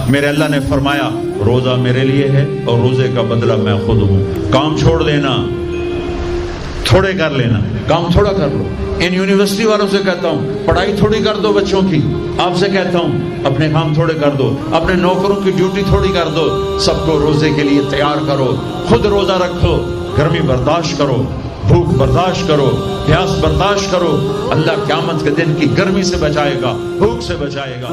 میرے اللہ نے فرمایا روزہ میرے لیے ہے اور روزے کا بدلہ میں خود ہوں. کام چھوڑ دینا، تھوڑے کر لینا، کام تھوڑا کر لو. ان یونیورسٹی والوں سے کہتا ہوں پڑھائی تھوڑی کر دو بچوں کی. آپ سے کہتا ہوں اپنے کام تھوڑے کر دو، اپنے نوکروں کی ڈیوٹی تھوڑی کر دو. سب کو روزے کے لیے تیار کرو. خود روزہ رکھو، گرمی برداشت کرو، بھوک برداشت کرو، پیاس برداشت کرو. اللہ قیامت کے دن کی گرمی سے بچائے گا، بھوک سے بچائے گا.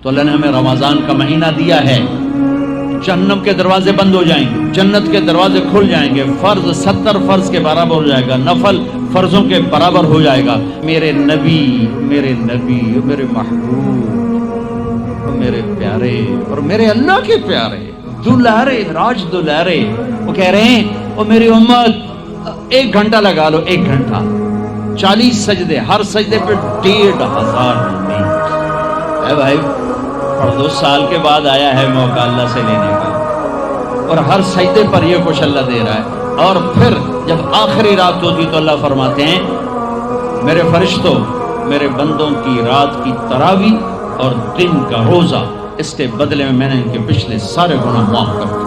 تو اللہ نے ہمیں رمضان کا مہینہ دیا ہے. جہنم کے دروازے بند ہو جائیں گے، جنت کے دروازے کھل جائیں گے. فرض 70 فرض کے برابر ہو جائے گا، نفل فرضوں کے برابر ہو جائے گا. میرے نبی میرے محبوب، میرے پیارے اور میرے اللہ کے پیارے دلارے راج دلارے، وہ کہہ رہے ہیں وہ میری امت 1 گھنٹہ لگا لو، 1 گھنٹہ 40 سجدے، ہر سجدے پہ 1500 نبی. اے بھائی اور 2 سال کے بعد آیا ہے موقع اللہ سے لینے کا، اور ہر سجدے پر یہ کچھ اللہ دے رہا ہے. اور پھر جب آخری رات ہوتی تو اللہ فرماتے ہیں میرے فرشتوں، میرے بندوں کی رات کی تراویح اور دن کا روزہ، اس کے بدلے میں نے ان کے پچھلے سارے گناہ معاف کر دیے.